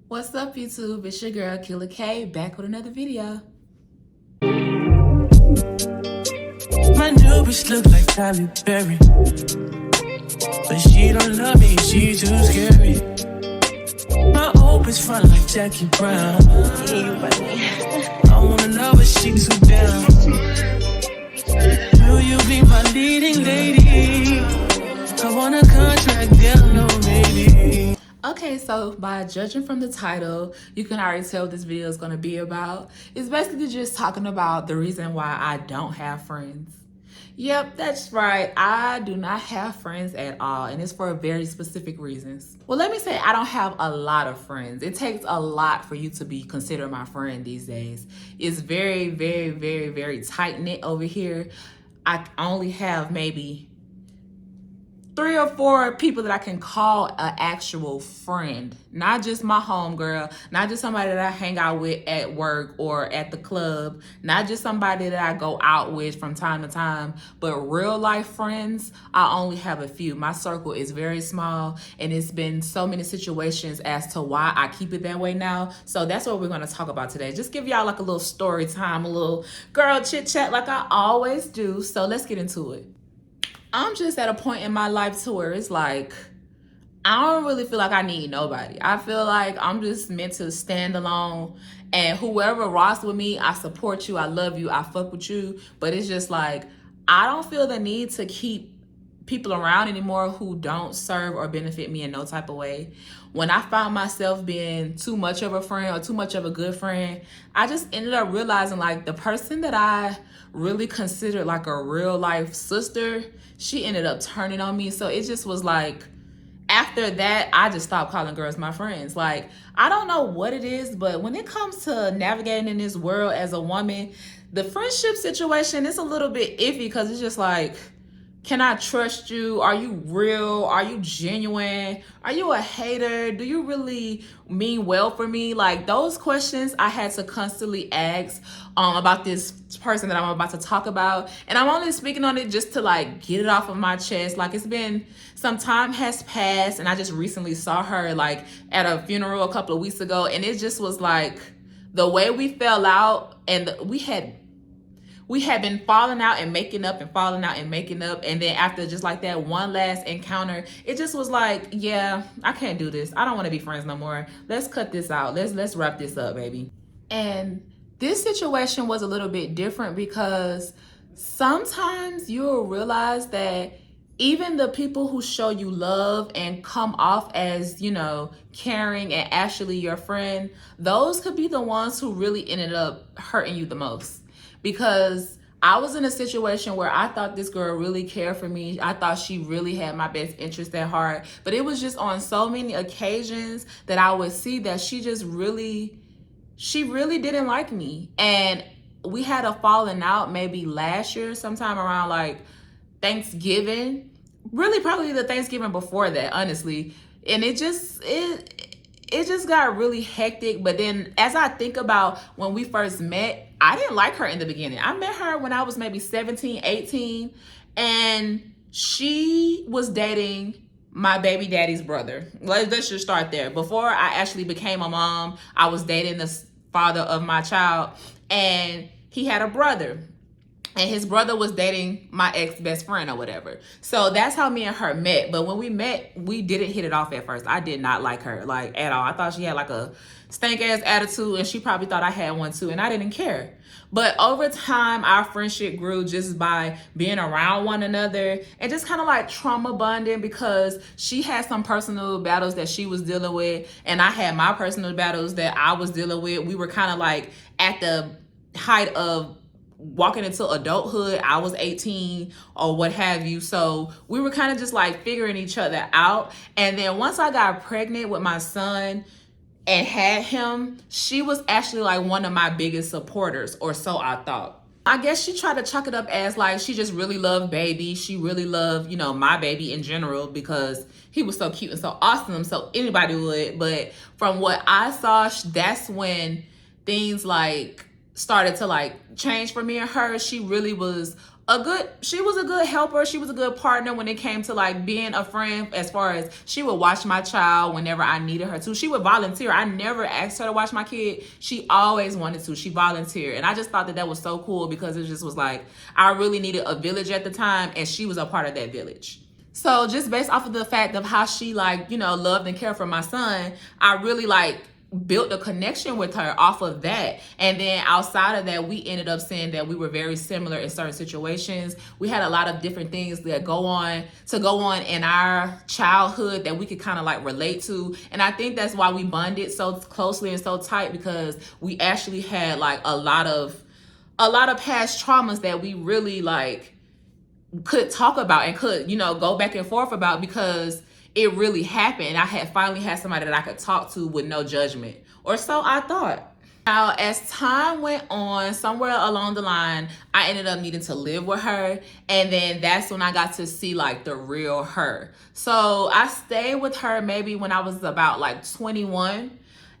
What's up, YouTube? It's your girl, Killer K, back with another video. My new bitch look like Tyler Perry, but she don't love me, she too scary. My old bitch front like Jackie Brown. I wanna know if she too down. Will you be my leading lady? I want a contract, girl, no maybe. Okay, so by judging from the title, you can already tell what this video is going to be about. It's basically just talking about the reason why I don't have friends. Yep, that's right. I do not have friends at all, and it's for very specific reasons. Well, let me say I don't have a lot of friends. It takes a lot for you to be considered my friend these days. It's very, very, very, very tight-knit over here. I only have maybe 3 or 4 people that I can call an actual friend, not just my homegirl, not just somebody that I hang out with at work or at the club, not just somebody that I go out with from time to time, but real life friends. I only have a few. My circle is very small, and it's been so many situations as to why I keep it that way now. So that's what we're going to talk about today. Just give y'all like a little story time, a little girl chit chat like I always do. So let's get into it. I'm just at a point in my life to where it's like, I don't really feel like I need nobody. I feel like I'm just meant to stand alone, and whoever rocks with me, I support you, I love you, I fuck with you. But it's just like, I don't feel the need to keep people around anymore who don't serve or benefit me in no type of way. When I found myself being too much of a friend or too much of a good friend, I just ended up realizing like the person that I really considered like a real life sister, she ended up turning on me. So it just was like, after that, I just stopped calling girls my friends. Like, I don't know what it is, but when it comes to navigating in this world as a woman, the friendship situation is a little bit iffy because it's just like, can I trust you? Are you real? Are you genuine? Are you a hater? Do you really mean well for me? Like, those questions I had to constantly ask about this person that I'm about to talk about. And I'm only speaking on it just to like get it off of my chest. Like, it's been some time has passed, and I just recently saw her like at a funeral a couple of weeks ago. And it just was like the way we fell out, and we had been falling out and making up and falling out and making up. And then after just like that one last encounter, it just was like, yeah, I can't do this. I don't want to be friends no more. Let's cut this out. Let's wrap this up, baby. And this situation was a little bit different because sometimes you'll realize that even the people who show you love and come off as, you know, caring and actually your friend, those could be the ones who really ended up hurting you the most. Because I was in a situation where I thought this girl really cared for me. I thought she really had my best interest at heart. But it was just on so many occasions that I would see that she really didn't like me. And we had a falling out maybe last year, sometime around like Thanksgiving. Really probably the Thanksgiving before that, honestly. And it just got really hectic. But then as I think about when we first met, I didn't like her in the beginning. I met her when I was maybe 17, 18, and she was dating my baby daddy's brother. Let's just start there. Before I actually became a mom, I was dating the father of my child, and he had a brother. And his brother was dating my ex-best friend or whatever. So that's how me and her met. But when we met, we didn't hit it off at first. I did not like her, like, at all. I thought she had like a stank-ass attitude, and she probably thought I had one too, and I didn't care. But over time, our friendship grew just by being around one another and just kind of like trauma bonding, because she had some personal battles that she was dealing with, and I had my personal battles that I was dealing with. We were kind of like at the height of walking into adulthood. I was 18 or what have you. So we were kind of just like figuring each other out. And then once I got pregnant with my son and had him, she was actually like one of my biggest supporters, or so I thought. I guess she tried to chalk it up as like she just really loved baby. She really loved, you know, my baby in general because he was so cute and so awesome. So anybody would. But from what I saw, that's when things like started to like change for me and her. She really was she was a good helper. She was a good partner when it came to like being a friend, as far as she would watch my child whenever I needed her to. She would volunteer. I never asked her to watch my kid. She always wanted to. She volunteered. And I just thought that that was so cool, because it just was like, I really needed a village at the time, and she was a part of that village. So just based off of the fact of how she like, you know, loved and cared for my son, I really like built a connection with her off of that. And then outside of that, we ended up saying that we were very similar in certain situations. We had a lot of different things that go on in our childhood that we could kind of like relate to. And I think that's why we bonded so closely and so tight, because we actually had like a lot of past traumas that we really like could talk about and could, you know, go back and forth about, because it really happened. I had finally had somebody that I could talk to with no judgment, or so I thought. Now, as time went on, somewhere along the line, I ended up needing to live with her. And then that's when I got to see like the real her. So I stayed with her maybe when I was about like 21.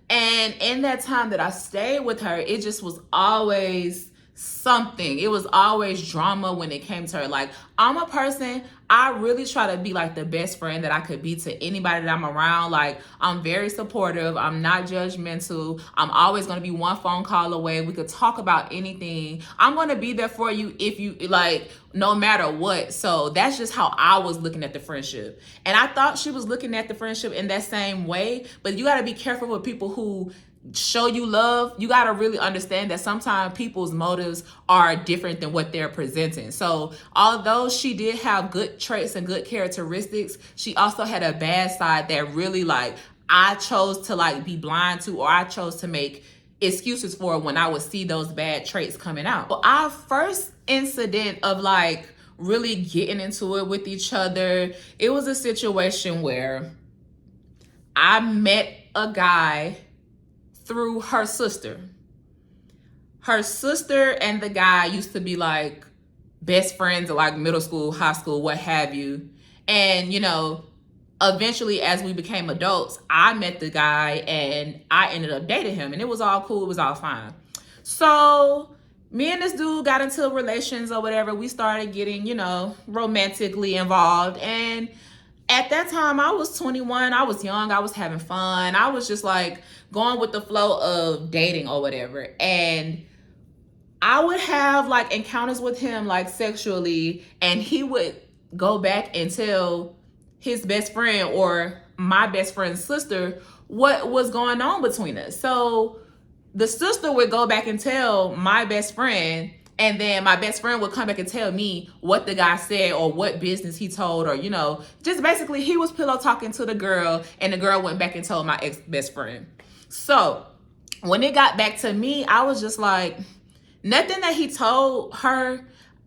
And in that time that I stayed with her, it just was always something. It was always drama when it came to her. Like, I'm a person, I really try to be like the best friend that I could be to anybody that I'm around. Like, I'm very supportive. I'm not judgmental. I'm always going to be one phone call away. We could talk about anything. I'm going to be there for you if you like, no matter what. So that's just how I was looking at the friendship. And I thought she was looking at the friendship in that same way. But you got to be careful with people who show you love. You got to really understand that sometimes people's motives are different than what they're presenting. So although she did have good traits and good characteristics, she also had a bad side that really like I chose to like be blind to, or I chose to make excuses for when I would see those bad traits coming out. Well, our first incident of like really getting into it with each other, it was a situation where I met a guy through her sister. Her sister and the guy used to be like best friends, or like middle school, high school, what have you. And, you know, eventually as we became adults, I met the guy and I ended up dating him, and it was all cool. It was all fine. So me and this dude got into relations or whatever. We started getting, you know, romantically involved. And at that time, I was 21. I was young. I was having fun. I was just like going with the flow of dating or whatever. And I would have like encounters with him, like sexually, and he would go back and tell his best friend or my best friend's sister what was going on between us. So the sister would go back and tell my best friend, and then my best friend would come back and tell me what the guy said or what business he told, or, you know, just basically he was pillow talking to the girl, and the girl went back and told my ex-best friend. So when it got back to me, I was just like, nothing that he told her,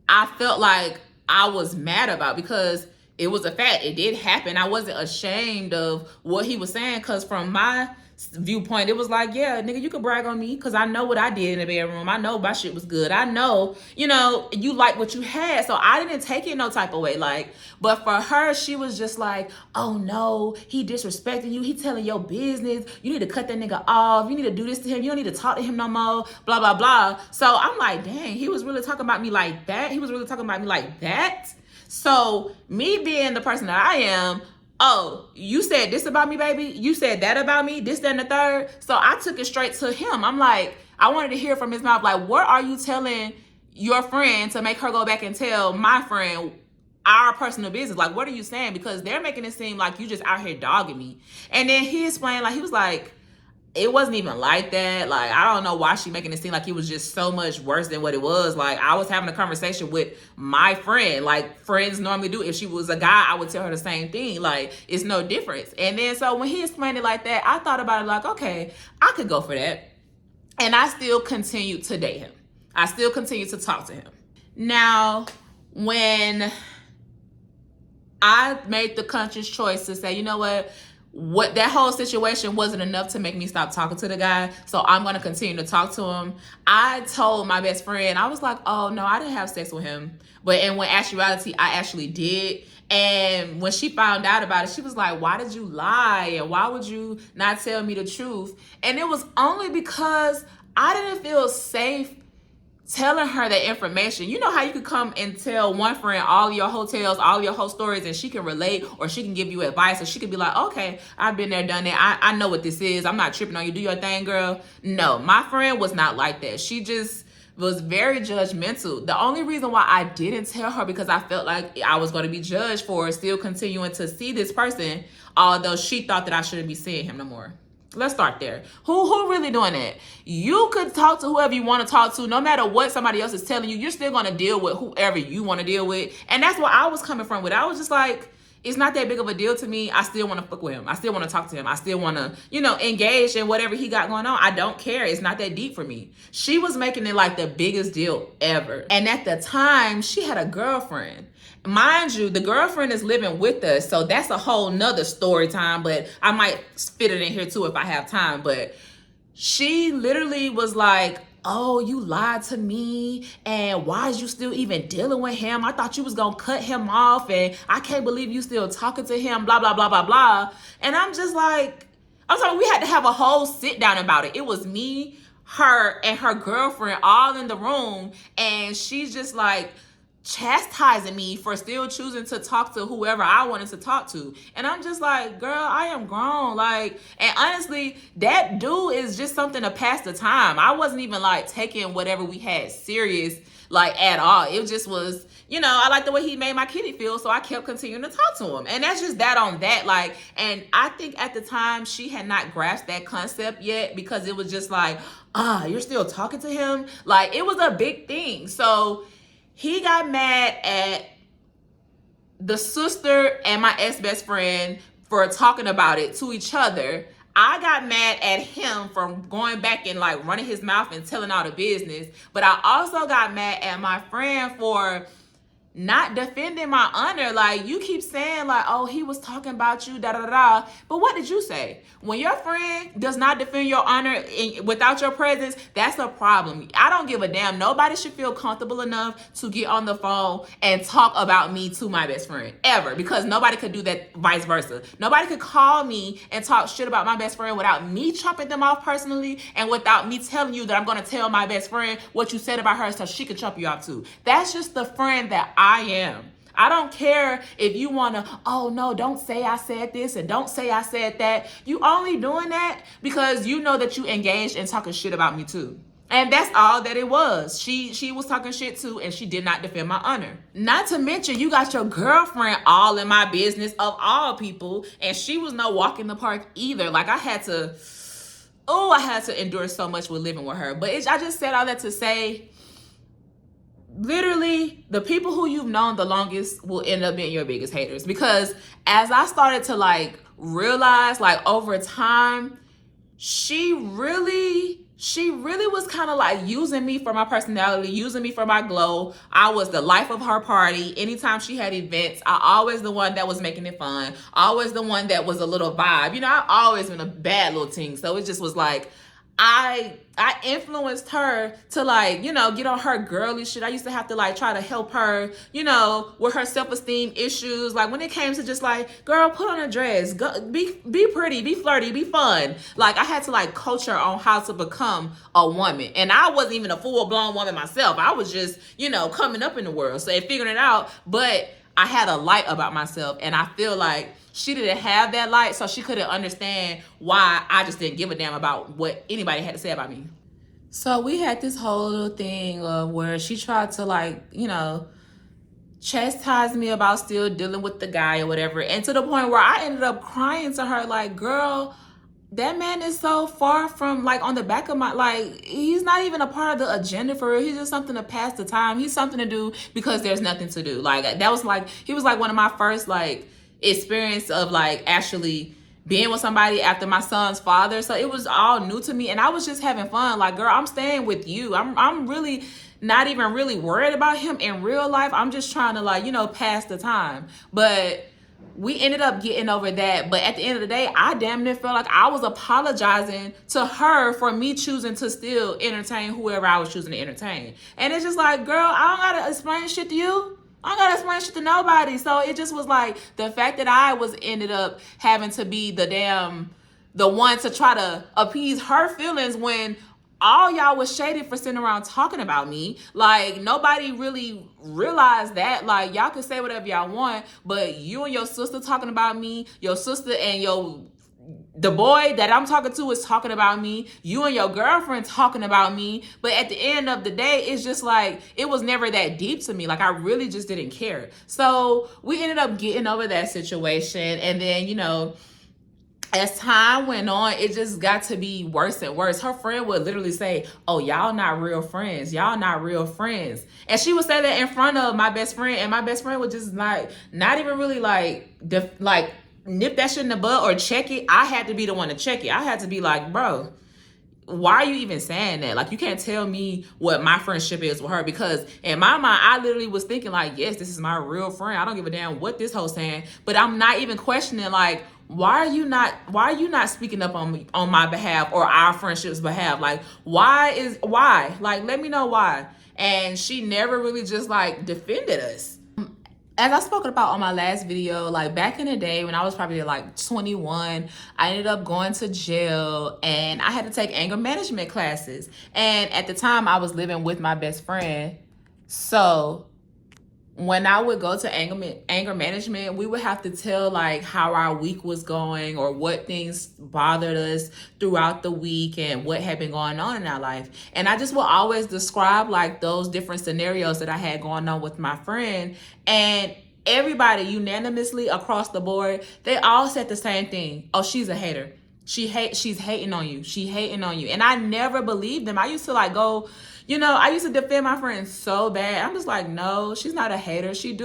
I felt like I was mad about, because it was a fact. It did happen. I wasn't ashamed of what he was saying, because from my viewpoint, it was like, yeah, nigga, you could brag on me because I know what I did in the bedroom. I know my shit was good. I know, you know, you like what you had. So I didn't take it no type of way. Like, but for her, she was just like, oh no, he disrespecting you. He telling your business. You need to cut that nigga off. You need to do this to him. You don't need to talk to him no more. Blah, blah, blah. So I'm like, dang, he was really talking about me like that. He was really talking about me like that. So me being the person that I am, oh, you said this about me, baby? You said that about me? This, that, and the third? So I took it straight to him. I'm like, I wanted to hear from his mouth, like, what are you telling your friend to make her go back and tell my friend our personal business? Like, what are you saying? Because they're making it seem like you just out here dogging me. And then he explained, like, he was like, it wasn't even like that. Like, I don't know why she making it seem like it was just so much worse than what it was. Like, I was having a conversation with my friend, like friends normally do. If she was a guy, I would tell her the same thing. Like, it's no difference. And then so when he explained it like that, I thought about it like, okay, I could go for that. And I still continued to date him. I still continued to talk to him. Now, when I made the conscious choice to say, you know what that whole situation wasn't enough to make me stop talking to the guy, so I'm going to continue to talk to him. I told my best friend, I was like, oh no, I didn't have sex with him. But in actuality, I actually did. And when she found out about it, she was like, why did you lie? And why would you not tell me the truth? And it was only because I didn't feel safe telling her that information. You know how you could come and tell one friend all your hotels, all your whole stories, and she can relate, or she can give you advice, or she could be like, okay, I've been there, done that. I know what this is. I'm not tripping on you. Do your thing, girl. No, my friend was not like that. She just was very judgmental. The only reason why I didn't tell her because I felt like I was going to be judged for still continuing to see this person, although she thought that I shouldn't be seeing him no more. Let's start there. Who really doing that? You could talk to whoever you want to talk to, no matter what somebody else is telling you. You're still going to deal with whoever you want to deal with. And that's where I was coming from with it. I was just like, it's not that big of a deal to me. I still want to fuck with him. I still want to talk to him. I still want to, engage in whatever he got going on. I don't care. It's not that deep for me. She was making it like the biggest deal ever. And at the time, she had a girlfriend. Mind you, the girlfriend is living with us, so that's a whole nother story time, but I might fit it in here too if I have time. But she literally was like, oh, you lied to me, and why is you still even dealing with him? I thought you was gonna cut him off, and I can't believe you still talking to him, blah, blah, blah, blah, blah. And I'm just like, we had to have a whole sit down about it. It was me, her, and her girlfriend all in the room, and she's just like, chastising me for still choosing to talk to whoever I wanted to talk to. And I'm just like, girl, I am grown. Like, and honestly, that dude is just something to pass the time. I wasn't even like taking whatever we had serious, like, at all. It just was, I like the way he made my kitty feel, so I kept continuing to talk to him. And that's just that on that. Like, and I think at the time she had not grasped that concept yet, because it was just like, you're still talking to him? Like, it was a big thing. So he got mad at the sister and my ex-best friend for talking about it to each other. I got mad at him for going back and like running his mouth and telling all the business. But I also got mad at my friend for not defending my honor. Like, you keep saying like, oh, he was talking about you, da da da. But what did you say? When your friend does not defend your honor without your presence, that's a problem. I don't give a damn. Nobody should feel comfortable enough to get on the phone and talk about me to my best friend ever, because nobody could do that vice versa. Nobody could call me and talk shit about my best friend without me chopping them off personally, and without me telling you that I'm going to tell my best friend what you said about her so she could chop you off too. That's just the friend that I am. I don't care if you want to, oh no, don't say I said this and don't say I said that. You only doing that because you know that you engaged in talking shit about me too. And that's all that it was. She was talking shit too, and she did not defend my honor. Not to mention, you got your girlfriend all in my business, of all people, and she was no walk in the park either. Like, I had to endure so much with living with her. But I just said all that to say, literally, the people who you've known the longest will end up being your biggest haters. Because as I started to like realize, like, over time, she really was kind of like using me for my personality, using me for my glow. I was the life of her party. Anytime she had events, I always the one that was making it fun. Always the one that was a little vibe. I always been a bad little thing. So it just was like, I influenced her to like, get on her girly shit. I used to have to like try to help her, with her self-esteem issues. Like, when it came to just like, girl, put on a dress, go, be pretty, be flirty, be fun. Like, I had to like coach her on how to become a woman. And I wasn't even a full-blown woman myself. I was just, coming up in the world, so figuring it out. But I had a light about myself, and I feel like she didn't have that light, so she couldn't understand why I just didn't give a damn about what anybody had to say about me. So we had this whole little thing of where she tried to like, chastise me about still dealing with the guy or whatever. And to the point where I ended up crying to her like, girl, that man is so far from like on the back of my, like, he's not even a part of the agenda for real. He's just something to pass the time. He's something to do because there's nothing to do. Like, that was like, he was like one of my first like experience of like actually being with somebody after my son's father. So it was all new to me, and I was just having fun. Like, girl, I'm staying with you. I'm really not even really worried about him in real life. I'm just trying to like, pass the time. But we ended up getting over that. But at the end of the day, I damn near felt like I was apologizing to her for me choosing to still entertain whoever I was choosing to entertain. And it's just like, girl, I don't gotta explain shit to you. I don't gotta explain shit to nobody. So it just was like, the fact that I was ended up having to be the one to try to appease her feelings when all y'all was shaded for sitting around talking about me. Like, nobody really realized that. Like, y'all can say whatever y'all want, but you and your sister talking about me, your sister and the boy that I'm talking to is talking about me. You and your girlfriend talking about me. But at the end of the day, it's just like, it was never that deep to me. Like, I really just didn't care. So we ended up getting over that situation. And then, you know, as time went on, it just got to be worse and worse. Her friend would literally say, oh, y'all not real friends. Y'all not real friends. And she would say that in front of my best friend. And my best friend would just like, not even really like nip that shit in the bud or check it. I had to be the one to check it. I had to be like, bro, why are you even saying that? Like, you can't tell me what my friendship is with her, because in my mind, I literally was thinking like, yes, this is my real friend. I don't give a damn what this hoe's saying, but I'm not even questioning like, why are you not speaking up on me, on my behalf or our friendship's behalf? Like, why? Like, let me know why. And she never really just like defended us. As I spoke about on my last video, like back in the day when I was probably like 21, I ended up going to jail and I had to take anger management classes. And at the time I was living with my best friend. So when I would go to anger management, we would have to tell like how our week was going or what things bothered us throughout the week and what had been going on in our life. And I just will always describe like those different scenarios that I had going on with my friend. And everybody unanimously across the board, they all said the same thing. Oh, she's a hater. She's hating on you. She hating on you. And I never believed them. I used to like go, you know, I used to defend my friend so bad. I'm just like, no, she's not a hater. She's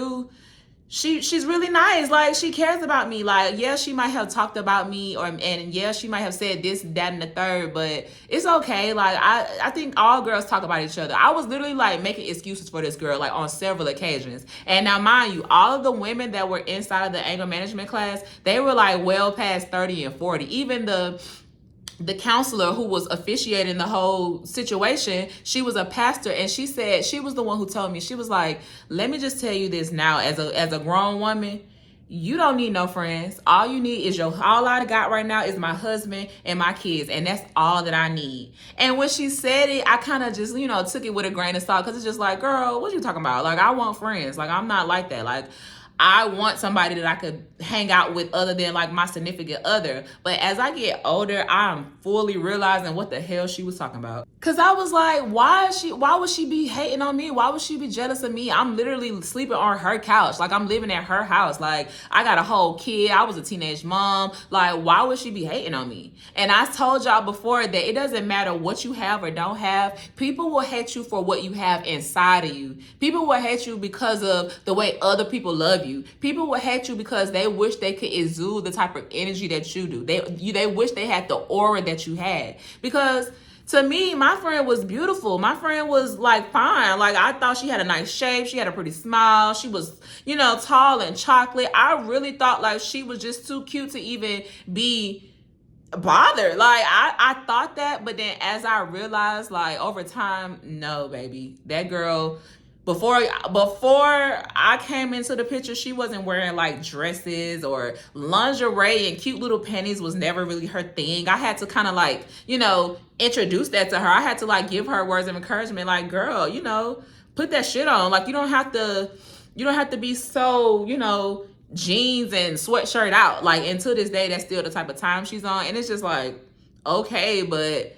really nice. Like, she cares about me. Like, yeah, she might have talked about me and yeah, she might have said this, that, and the third, but it's okay. Like, I think all girls talk about each other. I was literally like making excuses for this girl, like on several occasions. And now mind you, all of the women that were inside of the anger management class, they were like well past 30 and 40. Even the counselor who was officiating the whole situation, she was a pastor, and she said, she was the one who told me, she was like, let me just tell you this now, as a grown woman, you don't need no friends. All you need is all I got right now is my husband and my kids, and that's all that I need. And when she said it, I kind of just, you know, took it with a grain of salt, because it's just like, girl, what you talking about? Like, I want friends. Like, I'm not like that. Like, I want somebody that I could hang out with other than like my significant other. But as I get older, I'm fully realizing what the hell she was talking about. Cause I was like, why would she be hating on me? Why would she be jealous of me? I'm literally sleeping on her couch. Like, I'm living at her house. Like, I got a whole kid. I was a teenage mom. Like, why would she be hating on me? And I told y'all before that it doesn't matter what you have or don't have. People will hate you for what you have inside of you. People will hate you because of the way other people love you. People will hate you because they wish they could exude the type of energy that you do. They wish they had the aura that you had. Because to me, my friend was beautiful. My friend was like fine. Like, I thought she had a nice shape. She had a pretty smile. She was, you know, tall and chocolate. I really thought like she was just too cute to even be bothered. Like, I thought that, but then as I realized, like, over time, no, baby, that girl, before I came into the picture, she wasn't wearing like dresses or lingerie, and cute little panties was never really her thing. I had to kind of like, you know, introduce that to her. I had to like give her words of encouragement, like, girl, you know, put that shit on. Like, you don't have to be so, you know, jeans and sweatshirt out. Like, until this day, that's still the type of time she's on. And it's just like, okay, but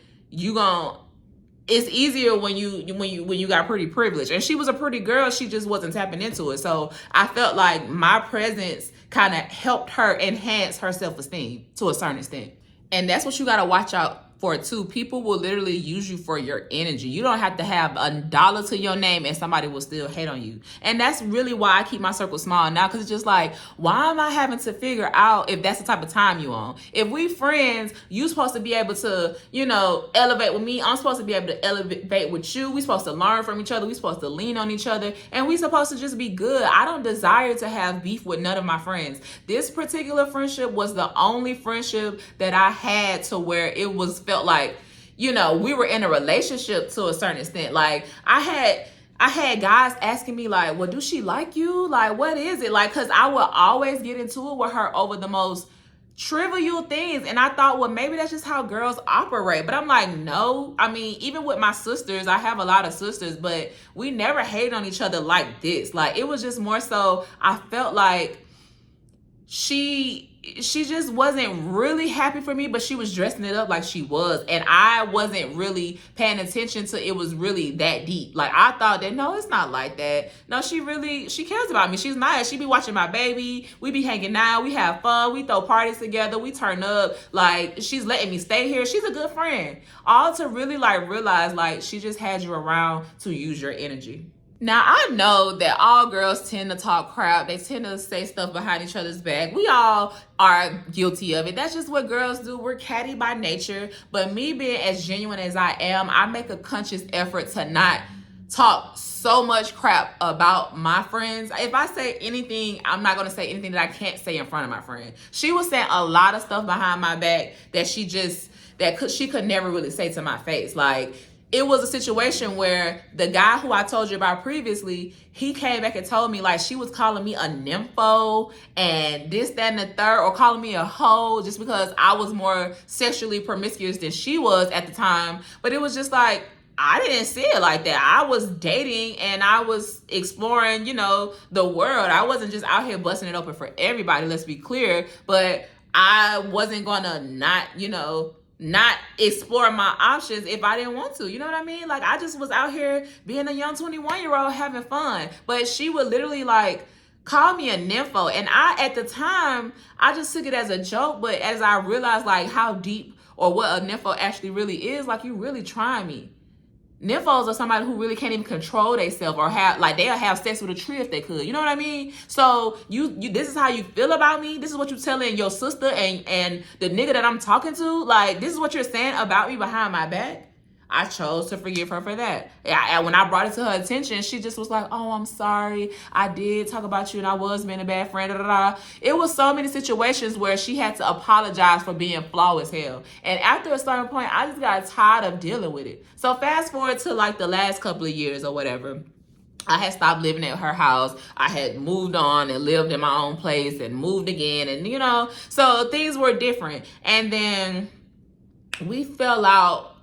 it's easier when you got pretty privilege. And she was a pretty girl. She just wasn't tapping into it. So I felt like my presence kind of helped her enhance her self-esteem to a certain extent. And that's what you got to watch out for too. People will literally use you for your energy. You don't have to have $1 to your name and somebody will still hate on you. And that's really why I keep my circle small now, because it's just like, why am I having to figure out if that's the type of time you on? If we friends, you supposed to be able to, you know, elevate with me. I'm supposed to be able to elevate with you. We supposed to learn from each other. We supposed to lean on each other, and we supposed to just be good. I don't desire to have beef with none of my friends. This particular friendship was the only friendship that I had to where it felt like, you know, we were in a relationship to a certain extent. Like, I had guys asking me like, well, do she like you? Like, what is it? Like, cause I would always get into it with her over the most trivial things. And I thought, well, maybe that's just how girls operate. But I'm like, no. I mean, even with my sisters, I have a lot of sisters, but we never hated on each other like this. Like, it was just more so, I felt like she just wasn't really happy for me, but she was dressing it up like she was, and I wasn't really paying attention to it was really that deep. Like, I thought that, no, it's not like that. No, she cares about me. She's nice. She be watching my baby. We be hanging out. We have fun. We throw parties together. We turn up. Like, she's letting me stay here. She's a good friend. All to really like realize like she just had you around to use your energy. Now, I know that all girls tend to talk crap. They tend to say stuff behind each other's back. We all are guilty of it. That's just what girls do. We're catty by nature. But me being as genuine as I am, I make a conscious effort to not talk so much crap about my friends. If I say anything, I'm not going to say anything that I can't say in front of my friend. She was saying a lot of stuff behind my back that she could never really say to my face. Like, it was a situation where the guy who I told you about previously, he came back and told me like she was calling me a nympho and this, that, and the third, or calling me a hoe just because I was more sexually promiscuous than she was at the time. But it was just like, I didn't see it like that. I was dating and I was exploring, the world. I wasn't just out here busting it open for everybody, let's be clear. But I wasn't gonna not explore my options if I didn't want to. You know what I mean? Like, I just was out here being a young 21-year-old having fun. But she would literally like call me a nympho. And at the time, I just took it as a joke. But as I realized like how deep or what a nympho actually really is, like, you really trying me. Nymphos are somebody who really can't even control themselves or they'll have sex with a tree if they could. You know what I mean? So you this is how you feel about me. This is what you're telling your sister and the nigga that I'm talking to. Like, this is what you're saying about me behind my back. I chose to forgive her for that. And when I brought it to her attention, she just was like, oh, I'm sorry. I did talk about you and I was being a bad friend. Da, da, da. It was so many situations where she had to apologize for being flawed as hell. And after a certain point, I just got tired of dealing with it. So fast forward to like the last couple of years or whatever. I had stopped living at her house. I had moved on and lived in my own place and moved again. And, so things were different. And then we fell out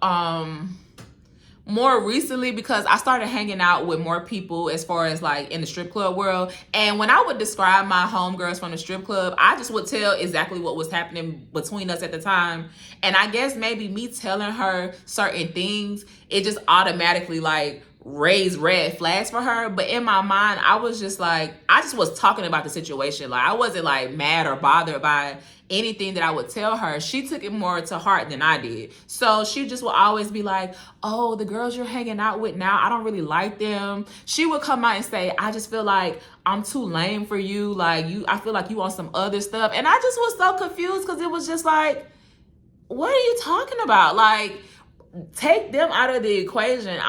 more recently because I started hanging out with more people as far as like in the strip club world. And when I would describe my homegirls from the strip club, I just would tell exactly what was happening between us at the time. And I guess maybe me telling her certain things, it just automatically like raised red flags for her. But in my mind, I was just like, I just was talking about the situation. Like, I wasn't like mad or bothered by anything that I would tell her. She took it more to heart than I did. So she just would always be like, oh, the girls you're hanging out with now, I don't really like them. She would come out and say, I just feel like I'm too lame for you. Like, I feel like you want some other stuff. And I just was so confused because it was just like, what are you talking about? Like, take them out of the equation.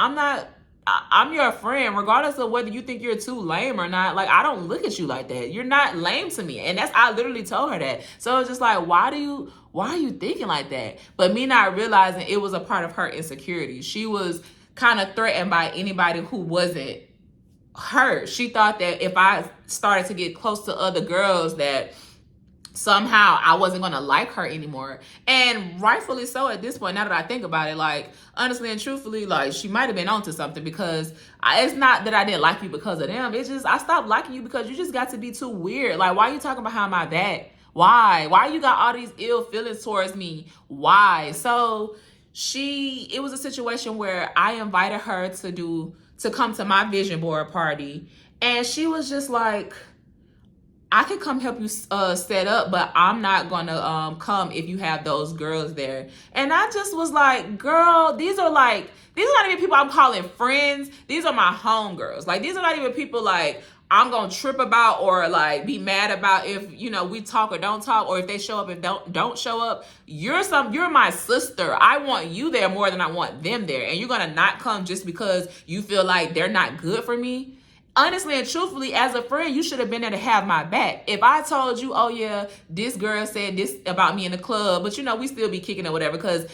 I'm your friend, regardless of whether you think you're too lame or not. Like, I don't look at you like that. You're not lame to me. And I literally told her that. So it's just like, why are you thinking like that? But me not realizing it was a part of her insecurity. She was kind of threatened by anybody who wasn't her. She thought that if I started to get close to other girls, that somehow I wasn't going to like her anymore. And rightfully so at this point, now that I think about it, like, honestly and truthfully, like, she might have been onto something, because it's not that I didn't like you because of them. It's just, I stopped liking you because you just got to be too weird. Like, why are you talking behind my back? Why you got all these ill feelings towards me? Why? So it was a situation where I invited her to come to my vision board party. And she was just like, I can come help you set up, but I'm not gonna come if you have those girls there. And I just was like, girl, these are not even people I'm calling friends. These are my homegirls. Like, these are not even people like I'm gonna trip about or like be mad about if, we talk or don't talk, or if they show up and don't show up. You're my sister. I want you there more than I want them there. And you're gonna not come just because you feel like they're not good for me? Honestly and truthfully, as a friend, you should have been there to have my back. If I told you, oh yeah, this girl said this about me in the club, but we still be kicking or whatever, because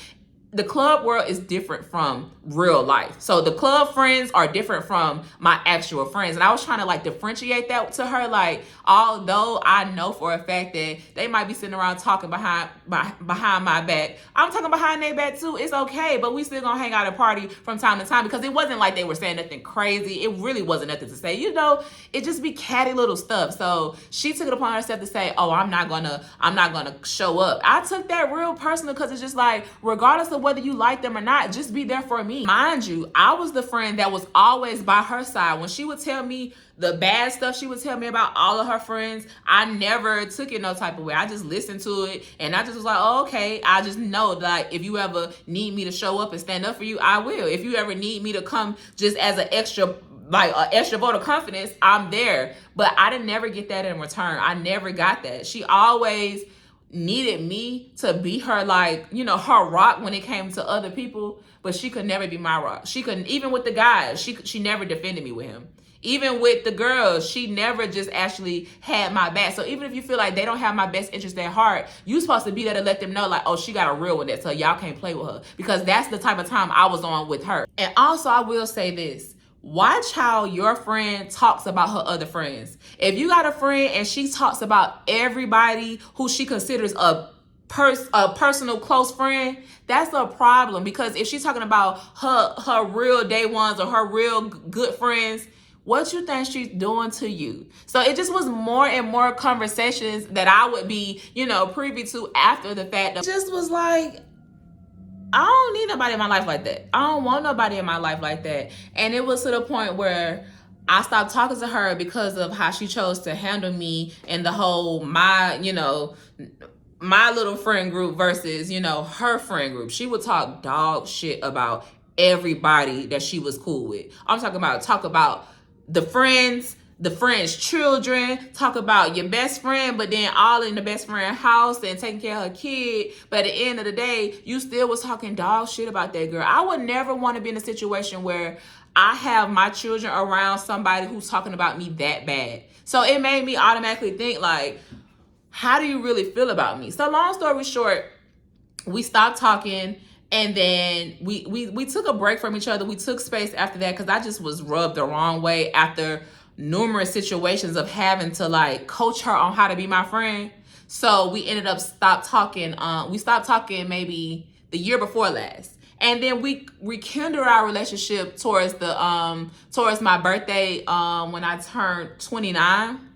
the club world is different from real life. So the club friends are different from my actual friends. And I was trying to like differentiate that to her. Like, although I know for a fact that they might be sitting around talking behind my back, I'm talking behind their back too. It's okay, but we still gonna hang out and party from time to time, because it wasn't like they were saying nothing crazy. It really wasn't nothing to say. You know, it just be catty little stuff. So she took it upon herself to say, oh, I'm not gonna show up. I took that real personal, because it's just like, regardless of whether you like them or not, just be there for me. Mind you, I was the friend that was always by her side. When she would tell me the bad stuff she would tell me about all of her friends, I never took it no type of way. I just listened to it, and I just was like, oh, okay. I just know that if you ever need me to show up and stand up for you, I will. If you ever need me to come just as an extra vote of confidence, I'm there. But I didn't never get that in return. I never got that. She always needed me to be her, like, you know, her rock when it came to other people, but she could never be my rock. She couldn't, even with the guys, she never defended me with him. Even with the girls, she never just actually had my back. So even if you feel like they don't have my best interest at heart, you supposed to be there to let them know, like, oh, she got a real one, that, so y'all can't play with her. Because that's the type of time I was on with her. And also, I will say this. Watch how your friend talks about her other friends. If you got a friend and she talks about everybody who she considers a personal close friend, that's a problem. Because if she's talking about her real day ones or her real good friends, what you think she's doing to you? So it just was more and more conversations that I would be, you know, privy to after the fact. It just was like, I don't need nobody in my life like that. I don't want nobody in my life like that. And it was to the point where I stopped talking to her because of how she chose to handle me and the whole, my little friend group versus, you know, her friend group. She would talk dog shit about everybody that she was cool with. I'm talking about the friends children, talk about your best friend, but then all in the best friend house and taking care of her kid. But at the end of the day, you still was talking dog shit about that girl. I would never want to be in a situation where I have my children around somebody who's talking about me that bad. So it made me automatically think, like, how do you really feel about me? So long story short, we stopped talking. And then we took a break from each other. We took space after that, because I just was rubbed the wrong way after numerous situations of having to like coach her on how to be my friend. So we ended up stopped talking. We stopped talking maybe the year before last. And then we rekindled our relationship towards my birthday when I turned 29.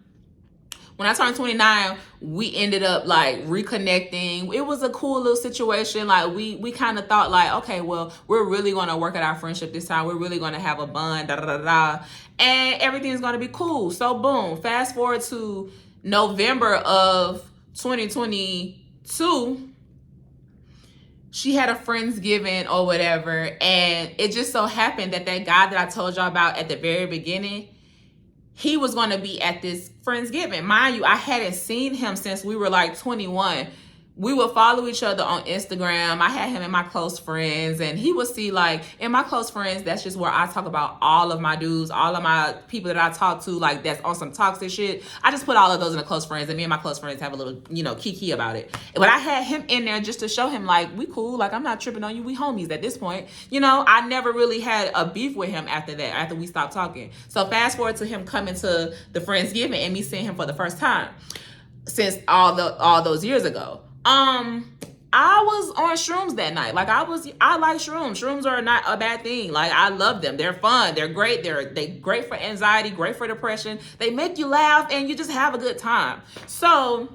When I turned 29, we ended up like reconnecting. It was a cool little situation. Like we kind of thought like, okay, well, we're really going to work at our friendship this time. We're really going to have a bond, and everything's going to be cool. So boom, fast forward to November of 2022. She had a Friendsgiving or whatever. And it just so happened that guy that I told y'all about at the very beginning, he was going to be at this Friendsgiving. Mind you, I hadn't seen him since we were like 21. We would follow each other on Instagram. I had him in my close friends, and he would see, like, in my close friends, that's just where I talk about all of my dudes, all of my people that I talk to, like, that's on some toxic shit. I just put all of those in the close friends, and me and my close friends have a little, you know, kiki about it. But I had him in there just to show him, like, we cool. Like, I'm not tripping on you. We homies at this point. You know, I never really had a beef with him after that, after we stopped talking. So fast forward to him coming to the Friendsgiving and me seeing him for the first time since all those years ago. I was on shrooms that night. Like I like shrooms. Shrooms are not a bad thing. Like I love them. They're fun. They're great. They great for anxiety, great for depression. They make you laugh and you just have a good time. So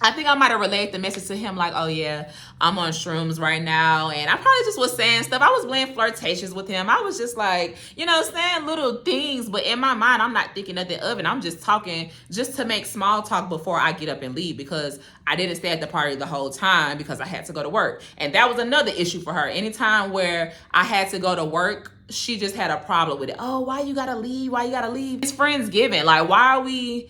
I think I might have relayed the message to him like, oh yeah, I'm on shrooms right now. And I probably just was saying stuff. I was being flirtatious with him. I was just like, you know, saying little things. But in my mind, I'm not thinking nothing of it. I'm just talking just to make small talk before I get up and leave, because I didn't stay at the party the whole time because I had to go to work. And that was another issue for her. Anytime where I had to go to work, she just had a problem with it. Oh, why you gotta leave? Why you gotta leave? It's Friendsgiving. Like, why are we...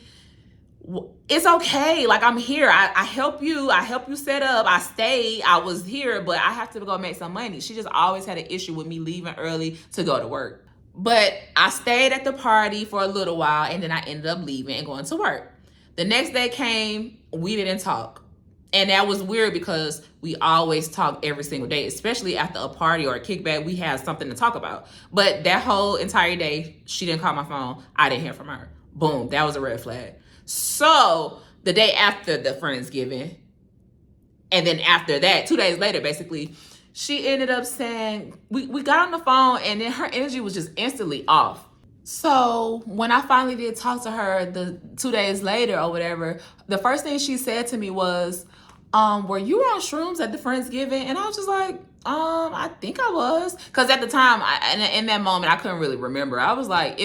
It's okay. Like, I'm here. I help you. I help you set up. I stayed. I was here, but I have to go make some money. She just always had an issue with me leaving early to go to work. But I stayed at the party for a little while, and then I ended up leaving and going to work. The next day came, we didn't talk. And that was weird because we always talk every single day, especially after a party or a kickback. We have something to talk about. But that whole entire day, she didn't call my phone. I didn't hear from her. Boom, that was a red flag. So the day after the Friendsgiving, and then after that, 2 days later, basically, she ended up saying, we got on the phone, and then her energy was just instantly off. So when I finally did talk to her the 2 days later or whatever, the first thing she said to me was, were you on shrooms at the Friendsgiving? And I was just like, I think I was. Because at the time, in that moment, I couldn't really remember. I was like,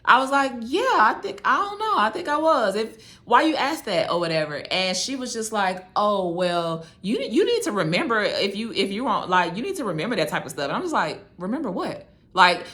I was like, yeah, I don't know. I think I was. Why you asked that or whatever? And she was just like, oh, well, you need to remember if you want, like, you need to remember that type of stuff. And I'm just like, remember what? Like,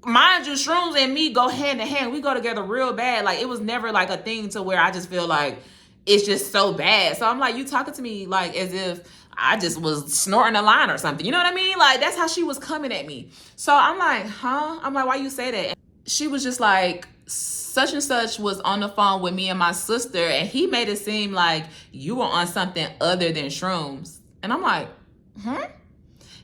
mind you, shrooms and me go hand in hand. We go together real bad. Like, it was never like a thing to where I just feel like it's just so bad. So I'm like, you talking to me like as if I just was snorting a line or something. You know what I mean? Like, that's how she was coming at me. So I'm like, huh? I'm like, why you say that? And she was just like, such and such was on the phone with me and my sister, and he made it seem like you were on something other than shrooms. And I'm like,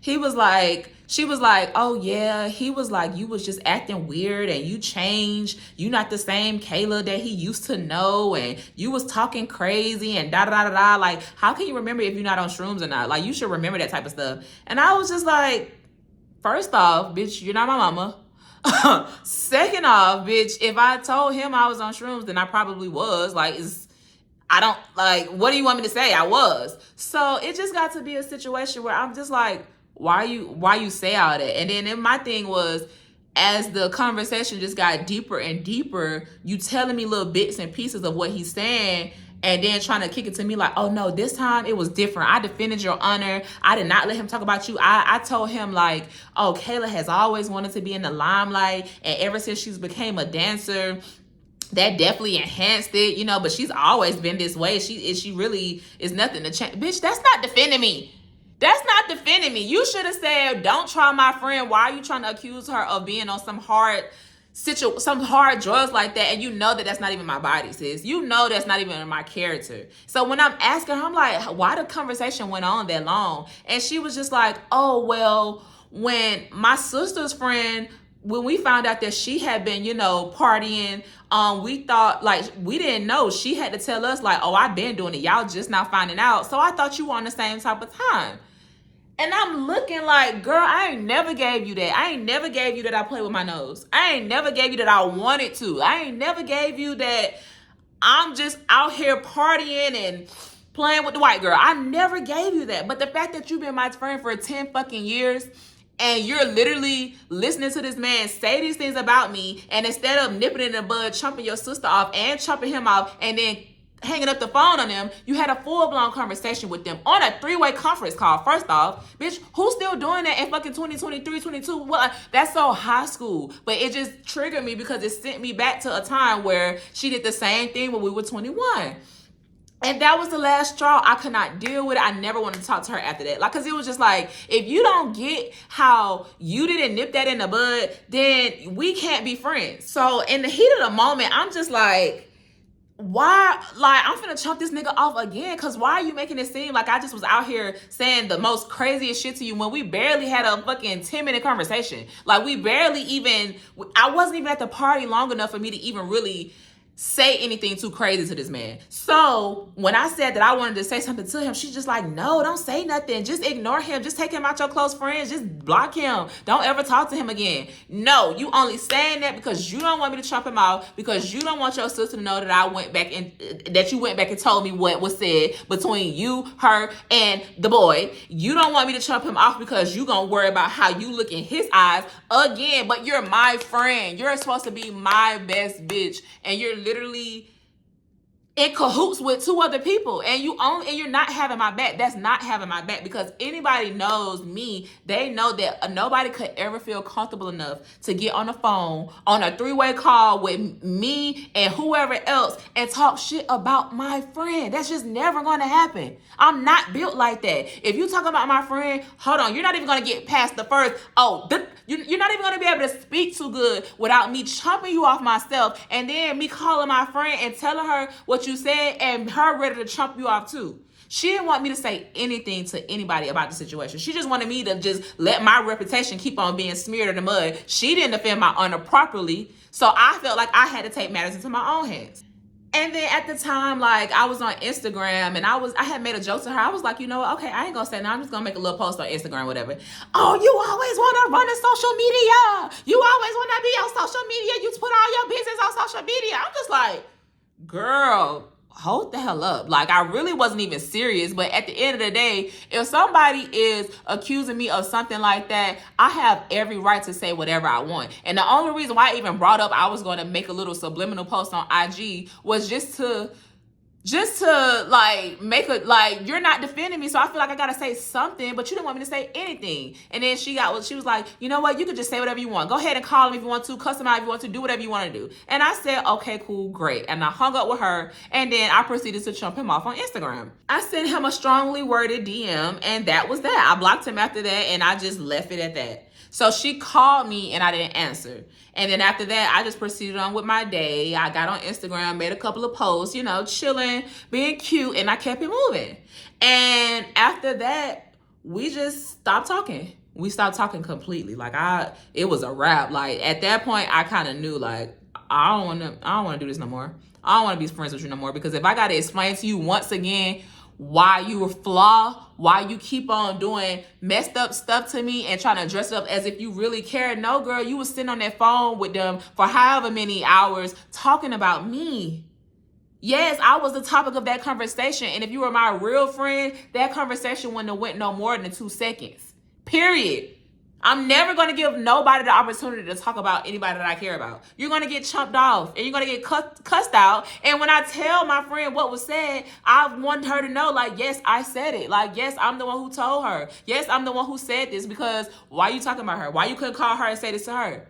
She was like, oh yeah, he was like, you was just acting weird and you changed. You not the same Kayla that he used to know, and you was talking crazy and da da da da. Like, how can you remember if you're not on shrooms or not? Like, you should remember that type of stuff. And I was just like, first off, bitch, you're not my mama. Second off, bitch, if I told him I was on shrooms, then I probably was. Like, what do you want me to say? I was. So it just got to be a situation where I'm just like, why you say all that? And then my thing was, as the conversation just got deeper and deeper, you telling me little bits and pieces of what he's saying, and then trying to kick it to me like, oh no, this time it was different. I defended your honor. I did not let him talk about you. I told him like, oh, Kayla has always wanted to be in the limelight, and ever since she's became a dancer, that definitely enhanced it, you know, but she's always been this way. She really is nothing to change. Bitch, that's not defending me. That's not defending me. You should have said, don't try my friend. Why are you trying to accuse her of being on some hard drugs like that? And you know that that's not even my body, sis. You know that's not even my character. So when I'm asking her, I'm like, why the conversation went on that long? And she was just like, oh, well, when my sister's friend, when we found out that she had been, you know, partying, we thought, like, we didn't know. She had to tell us, like, oh, I've been doing it. Y'all just now finding out. So I thought you were on the same type of time. And I'm looking like, girl, I ain't never gave you that. I ain't never gave you that I play with my nose. I ain't never gave you that I wanted to. I ain't never gave you that I'm just out here partying and playing with the white girl. I never gave you that. But the fact that you've been my friend for 10 fucking years, and you're literally listening to this man say these things about me, and instead of nipping it in the bud, chopping your sister off and chopping him off, and then hanging up the phone on them, you had a full-blown conversation with them on a 3-way conference call. First off, bitch, who's still doing that in fucking 2023, 22? Well, that's so high school. But it just triggered me because it sent me back to a time where she did the same thing when we were 21. And that was the last straw. I could not deal with it. I never wanted to talk to her after that. Like, cause it was just like, if you don't get how you didn't nip that in the bud, then we can't be friends. So in the heat of the moment, I'm just like, why? Like, I'm finna chunk this nigga off again. Cause why are you making it seem like I just was out here saying the most craziest shit to you when we barely had a fucking 10-minute conversation? Like, I wasn't even at the party long enough for me to even really say anything too crazy to this man. So when I said that I wanted to say something to him, she's just like, no, don't say nothing. Just ignore him. Just take him out your close friends. Just block him. Don't ever talk to him again. No, you only saying that because you don't want me to chop him out, because you don't want your sister to know that that you went back and told me what was said between you, her, and the boy. You don't want me to chop him off because you gonna worry about how you look in his eyes again, but you're my friend. You're supposed to be my best bitch, and you're literally in cahoots with 2 other people, and you're not having my back. That's not having my back, because anybody knows me, they know that nobody could ever feel comfortable enough to get on the phone on a 3-way call with me and whoever else and talk shit about my friend. That's just never going to happen. I'm not built like that. If you talk about my friend, hold on, you're not even going to get past the first, you're not even going to be able to speak too good without me chopping you off myself, and then me calling my friend and telling her what you said, and her ready to chomp you off too. She didn't want me to say anything to anybody about the situation. She just wanted me to just let my reputation keep on being smeared in the mud. She didn't defend my honor properly, so I felt like I had to take matters into my own hands. And then at the time, like, I was on Instagram and I had made a joke to her. I was like, you know what? Okay, I ain't gonna say no. I'm just gonna make a little post on Instagram, whatever. Oh, you always wanna run a social media. You always wanna be on social media. You put all your business on social media. I'm just like, girl, hold the hell up. Like, I really wasn't even serious. But at the end of the day, if somebody is accusing me of something like that, I have every right to say whatever I want. And the only reason why I even brought up I was going to make a little subliminal post on IG was just to like make a, like, you're not defending me, so I feel like I gotta say something, but you didn't want me to say anything. And then she was like, you know what, you could just say whatever you want. Go ahead and call him if you want to, cuss him out if you want to, do whatever you want to do. And I said, okay, cool, great. And I hung up with her, and then I proceeded to chump him off on Instagram. I sent him a strongly worded DM, and that was that. I blocked him after that, and I just left it at that. So she called me and I didn't answer. And then after that, I just proceeded on with my day. I got on Instagram, made a couple of posts, you know, chilling, being cute, and I kept it moving. And after that, we just stopped talking. We stopped talking completely. Like, it was a wrap. Like, at that point, I kind of knew, like, I don't want to do this no more. I don't want to be friends with you no more, because if I got to explain to you once again why you were flawed, why you keep on doing messed up stuff to me and trying to dress it up as if you really cared. No, girl, you was sitting on that phone with them for however many hours talking about me. Yes, I was the topic of that conversation. And if you were my real friend, that conversation wouldn't have went no more than 2 seconds. Period. I'm never going to give nobody the opportunity to talk about anybody that I care about. You're going to get chumped off and you're going to get cussed out. And when I tell my friend what was said, I want her to know, like, yes, I said it. Like, yes, I'm the one who told her. Yes, I'm the one who said this, because why are you talking about her? Why you couldn't call her and say this to her?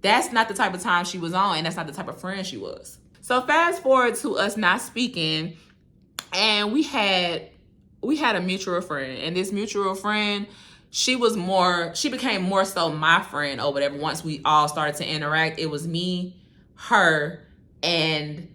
That's not the type of time she was on, and that's not the type of friend she was. So fast forward to us not speaking, and we had a mutual friend, and this mutual friend, she became more so my friend or whatever. Once we all started to interact, it was me, her, and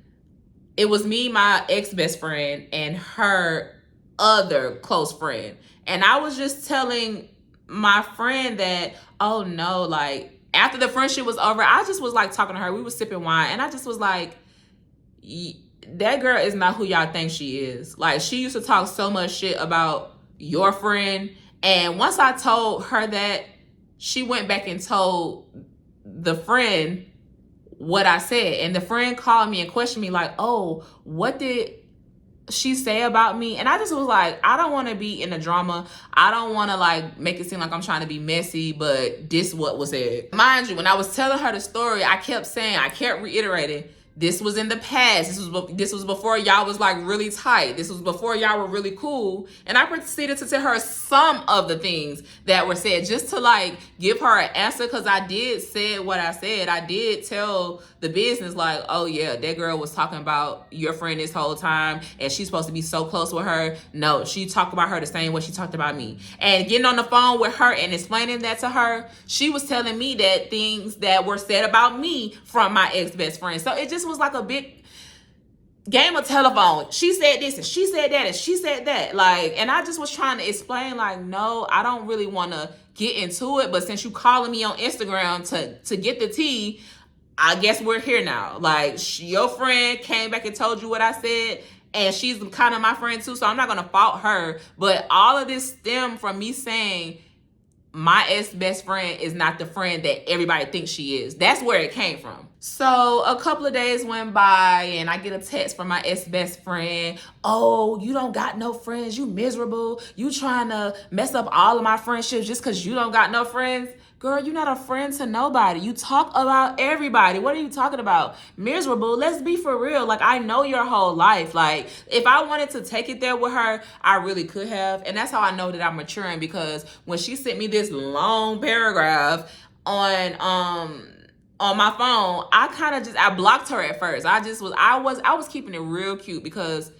it was me, my ex-best friend, and her other close friend. And I was just telling my friend that, oh no, like, after the friendship was over, I just was like talking to her. We was sipping wine, and I just was like, that girl is not who y'all think she is. Like, she used to talk so much shit about your friend. And once I told her that, she went back and told the friend what I said. And the friend called me and questioned me like, oh, what did she say about me? And I just was like, I don't want to be in the drama. I don't want to like make it seem like I'm trying to be messy, but this what was said. Mind you, when I was telling her the story, I kept reiterating, this was in the past. This was before y'all was like really tight. This was before y'all were really cool. And I proceeded to tell her some of the things that were said, just to like give her an answer, because I did say what I said. I did tell the business like, oh yeah, that girl was talking about your friend this whole time, and she's supposed to be so close with her. No, she talked about her the same way she talked about me. And getting on the phone with her and explaining that to her, she was telling me that things that were said about me from my ex-best friend. So it just was like a big game of telephone. She said this and she said that and she said that. Like, and I just was trying to explain like, no, I don't really want to get into it, but since you calling me on Instagram to get the tea, I guess we're here now. Like, your friend came back and told you what I said, and she's kind of my friend too, so I'm not going to fault her. But all of this stemmed from me saying my ex-best friend is not the friend that everybody thinks she is. That's where it came from. So a couple of days went by, and I get a text from my ex-best friend. Oh, you don't got no friends. You miserable. You trying to mess up all of my friendships just because you don't got no friends. Girl, you're not a friend to nobody. You talk about everybody. What are you talking about? Miserable? Let's be for real. Like, I know your whole life. Like, if I wanted to take it there with her, I really could have. And that's how I know that I'm maturing, because when she sent me this long paragraph on my phone, I blocked her at first. I was keeping it real cute, because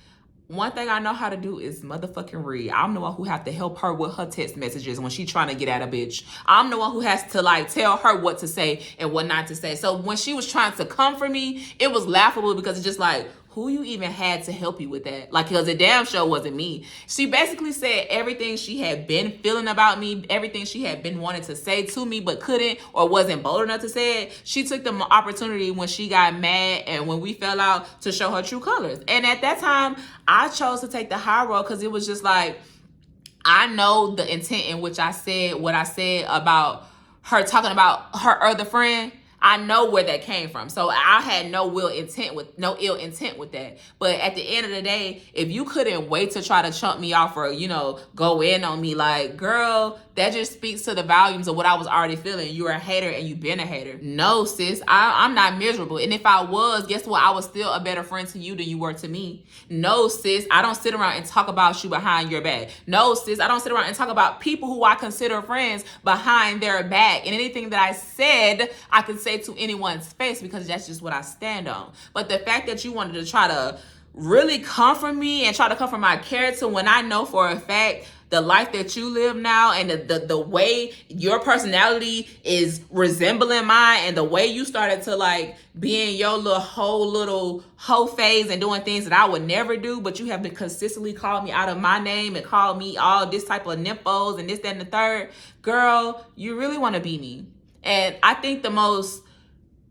one thing I know how to do is motherfucking read. I'm the one who have to help her with her text messages when she trying to get at a bitch. I'm the one who has to like tell her what to say and what not to say. So when she was trying to come for me, it was laughable, because it's just like, who you even had to help you with that? Like, because the damn show wasn't me. She basically said everything she had been feeling about me, everything she had been wanting to say to me but couldn't or wasn't bold enough to say it. She took the opportunity when she got mad and when we fell out to show her true colors. And at that time, I chose to take the high road because it was just like, I know the intent in which I said what I said about her talking about her other friend. I know where that came from. So I had no ill intent with that. But at the end of the day, if you couldn't wait to try to chump me off or, go in on me, like, girl, that just speaks to the volumes of what I was already feeling. You're a hater and you've been a hater. No, sis, I'm not miserable. And if I was, guess what? I was still a better friend to you than you were to me. No, sis, I don't sit around and talk about you behind your back. No, sis, I don't sit around and talk about people who I consider friends behind their back. And anything that I said, I could say to anyone's face because that's just what I stand on. But the fact that you wanted to try to really comfort me and try to comfort my character when I know for a fact the life that you live now and the way your personality is resembling mine and the way you started to like be in your little hoe phase and doing things that I would never do, but you have been consistently calling me out of my name and called me all this type of nymphos and this, that, and the third. Girl, you really want to be me. And I think the most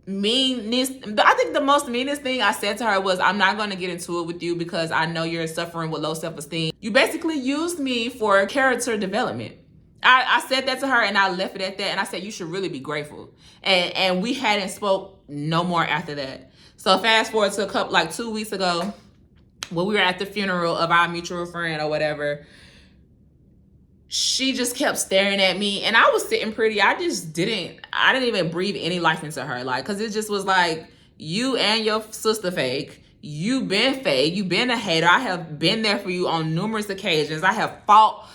meanest thing I said to her was, I'm not going to get into it with you because I know you're suffering with low self-esteem. You basically used me for character development. I said that to her and I left it at that. And I said, you should really be grateful. And we hadn't spoke no more after that. So fast forward to 2 weeks ago when we were at the funeral of our mutual friend or whatever. She just kept staring at me and I was sitting pretty. I didn't even breathe any life into her. Like, cause it just was like, you and your sister fake. You've been fake. You've been a hater. I have been there for you on numerous occasions. I have fought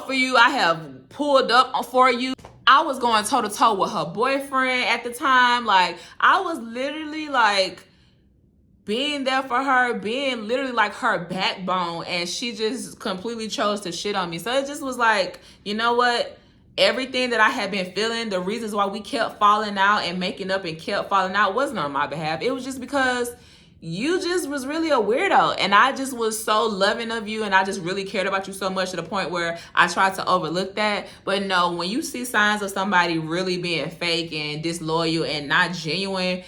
for you. I have pulled up for you. I was going toe to toe with her boyfriend at the time. Like, I was literally like, being there for her, being literally like her backbone, and she just completely chose to shit on me. So it just was like, you know what? Everything that I had been feeling, the reasons why we kept falling out and making up and kept falling out wasn't on my behalf. It was just because you just was really a weirdo. And I just was so loving of you and I just really cared about you so much to the point where I tried to overlook that. But no, when you see signs of somebody really being fake and disloyal and not genuine,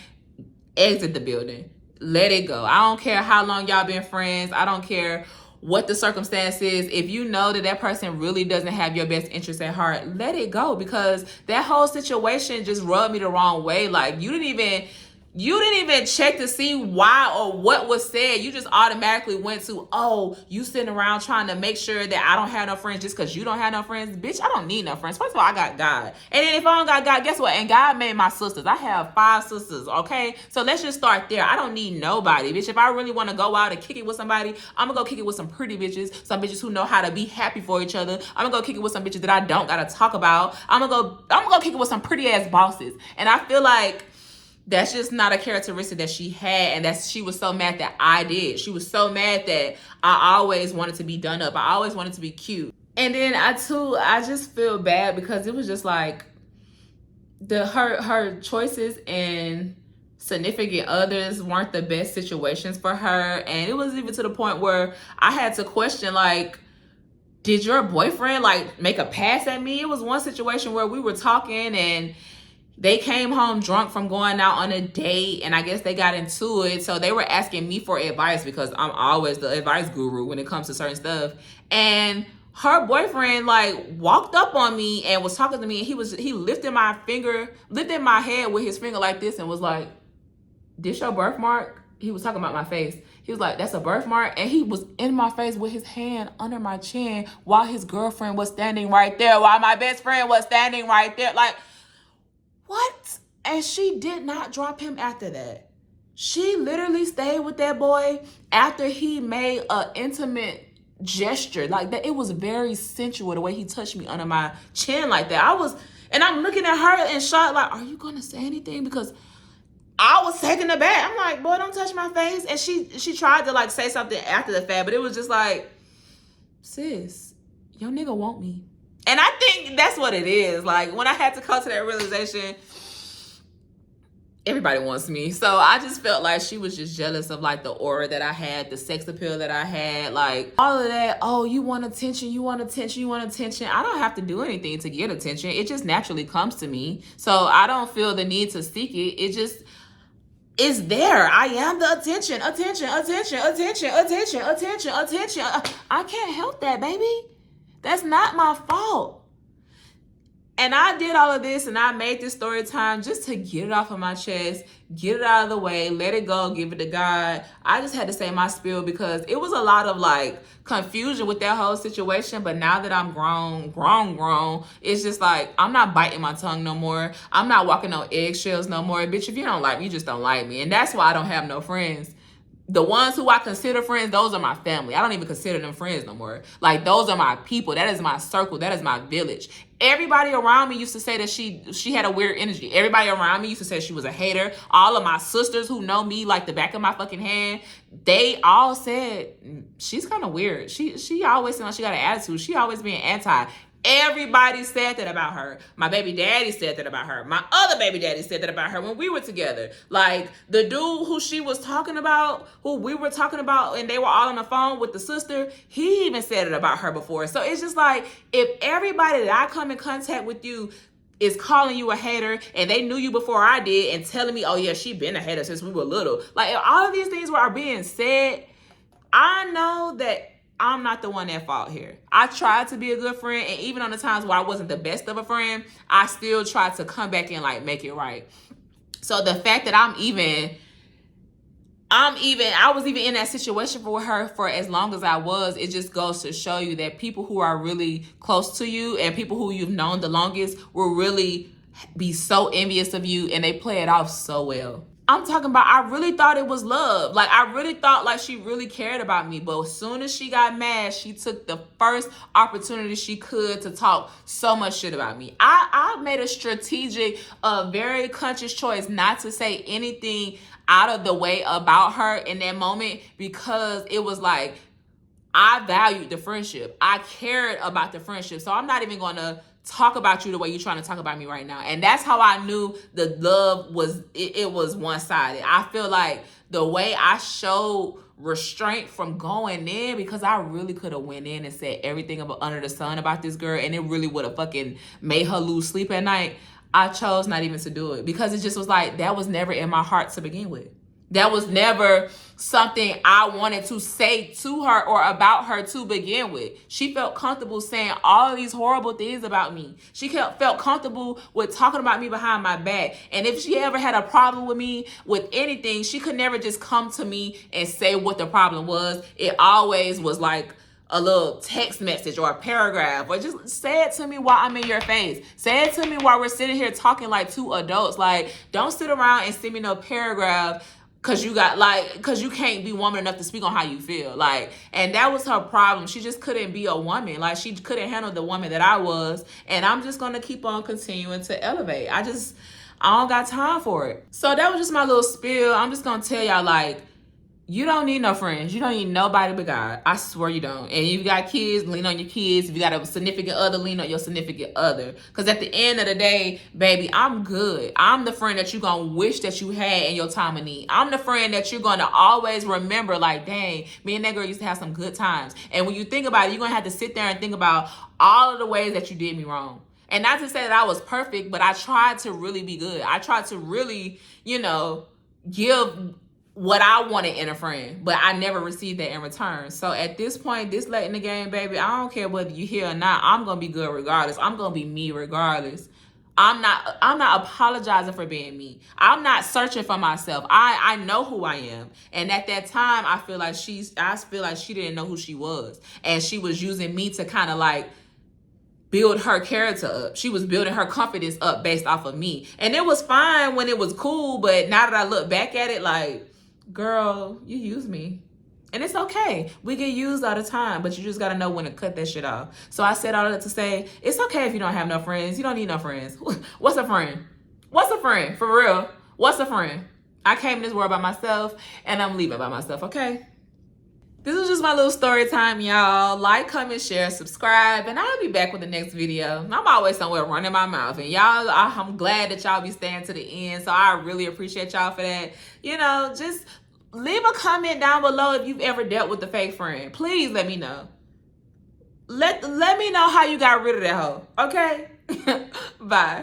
exit the building. Let it go. I don't care how long y'all been friends. I don't care what the circumstance is. If you know that person really doesn't have your best interest at heart, let it go, because that whole situation just rubbed me the wrong way. Like, you didn't even check to see why or what was said. You just automatically went to, oh, you sitting around trying to make sure that I don't have no friends just because you don't have no friends. Bitch, I don't need no friends. First of all, I got God. And then if I don't got God, guess what? And God made my sisters. I have 5 sisters, okay? So let's just start there. I don't need nobody, bitch. If I really want to go out and kick it with somebody, I'm going to go kick it with some pretty bitches, some bitches who know how to be happy for each other. I'm going to go kick it with some bitches that I don't got to talk about. I'm going to go kick it with some pretty ass bosses. And I feel like that's just not a characteristic that she had, and she was so mad that I did. She was so mad that I always wanted to be done up. I always wanted to be cute. And then I just feel bad because it was just like her choices and significant others weren't the best situations for her. And it was even to the point where I had to question, like, did your boyfriend like make a pass at me? It was one situation where we were talking and they came home drunk from going out on a date, and I guess they got into it. So they were asking me for advice because I'm always the advice guru when it comes to certain stuff. And her boyfriend like walked up on me and was talking to me, and he lifted my head with his finger like this and was like, "This your birthmark?" He was talking about my face. He was like, "That's a birthmark?" And he was in my face with his hand under my chin while his girlfriend was standing right there, while my best friend was standing right there. Like, what? And she did not drop him after that. She literally stayed with that boy after he made an intimate gesture like that. It was very sensual the way he touched me under my chin like that. I'm looking at her in shock, like, are you gonna say anything? Because I was taken aback. I'm like, boy, don't touch my face. And she tried to like say something after the fact, but it was just like, sis, your nigga want me. And I think that's what it is. Like, when I had to come to that realization, everybody wants me. So I just felt like she was just jealous of like the aura that I had, the sex appeal that I had, like all of that. Oh, you want attention, you want attention, you want attention. I don't have to do anything to get attention. It just naturally comes to me. So I don't feel the need to seek it. It just is there. I am the attention, attention, attention, attention, attention, attention, attention. I can't help that, baby. That's not my fault. And I did all of this and I made this story time just to get it off of my chest, get it out of the way, let it go, give it to God. I just had to say my spiel because it was a lot of like confusion with that whole situation. But now that I'm grown, it's just like, I'm not biting my tongue no more. I'm not walking on eggshells no more. Bitch, if you don't like me, you just don't like me. And that's why I don't have no friends. The ones who I consider friends, those are my family. I don't even consider them friends no more. Like, those are my people. That is my circle. That is my village. Everybody around me used to say that she had a weird energy. Everybody around me used to say she was a hater. All of my sisters who know me like the back of my fucking hand, they all said, she's kind of weird. She always seems like she got an attitude. She always being anti. Everybody said that about her. My baby daddy said that about her. My other baby daddy said that about her when we were together. Like, the dude who she was talking about, who we were talking about, and they were all on the phone with the sister, he even said it about her before. So it's just like, if everybody that I come in contact with you is calling you a hater and they knew you before I did and telling me, oh yeah, she been a hater since we were little. Like, if all of these things are being said, I know that I'm not the one at fault here. I tried to be a good friend, and even on the times where I wasn't the best of a friend, I still tried to come back and like make it right. So the fact that I was even in that situation for her for as long as I was, it just goes to show you that people who are really close to you and people who you've known the longest will really be so envious of you, and they play it off so well. I'm talking about, I really thought it was love. Like, I really thought like she really cared about me. But as soon as she got mad, she took the first opportunity she could to talk so much shit about me. I made a strategic, very conscious choice not to say anything out of the way about her in that moment, because it was like, I valued the friendship. I cared about the friendship. So I'm not even going to talk about you the way you're trying to talk about me right now. And that's how I knew the love was, it was one-sided. I feel like the way I showed restraint from going in, because I really could have went in and said everything about under the sun about this girl, and it really would have fucking made her lose sleep at night. I chose not even to do it, because it just was like, that was never in my heart to begin with. That was never something I wanted to say to her or about her to begin with. She felt comfortable saying all of these horrible things about me. She felt comfortable with talking about me behind my back. And if she ever had a problem with me with anything, she could never just come to me and say what the problem was. It always was like a little text message or a paragraph, or just say it to me while I'm in your face. Say it to me while we're sitting here talking like two adults. Like, don't sit around and send me no paragraph because you can't be woman enough to speak on how you feel. Like, and that was her problem. She just couldn't be a woman. Like, she couldn't handle the woman that I was. And I'm just going to keep on continuing to elevate. I don't got time for it. So that was just my little spiel. I'm just going to tell y'all, like, you don't need no friends. You don't need nobody but God. I swear you don't. And if you got kids, lean on your kids. If you got a significant other, lean on your significant other. Because at the end of the day, baby, I'm good. I'm the friend that you're going to wish that you had in your time of need. I'm the friend that you're going to always remember, like, dang, me and that girl used to have some good times. And when you think about it, you're going to have to sit there and think about all of the ways that you did me wrong. And not to say that I was perfect, but I tried to really be good. I tried to really, give what I wanted in a friend, but I never received that in return. So at this point, this late in the game, baby, I don't care whether you're here or not. I'm gonna be good regardless. I'm gonna be me regardless. I'm not apologizing for being me. I'm not searching for myself. I know who I am. And at that time, I feel like she didn't know who she was. And she was using me to kind of like build her character up. She was building her confidence up based off of me. And it was fine when it was cool, but now that I look back at it, like, girl, you use me. And it's okay. We get used all the time, but you just got to know when to cut that shit off. So I said all of that to say, it's okay if you don't have no friends. You don't need no friends. What's a friend? What's a friend? For real. What's a friend? I came in this world by myself, and I'm leaving by myself, okay? This is just my little story time, y'all. Like, comment, share, subscribe, and I'll be back with the next video. I'm always somewhere running my mouth, and y'all, I'm glad that y'all be staying to the end, so I really appreciate y'all for that. You know, just leave a comment down below if you've ever dealt with a fake friend. Please let me know. Let me know how you got rid of that hoe, okay? Bye.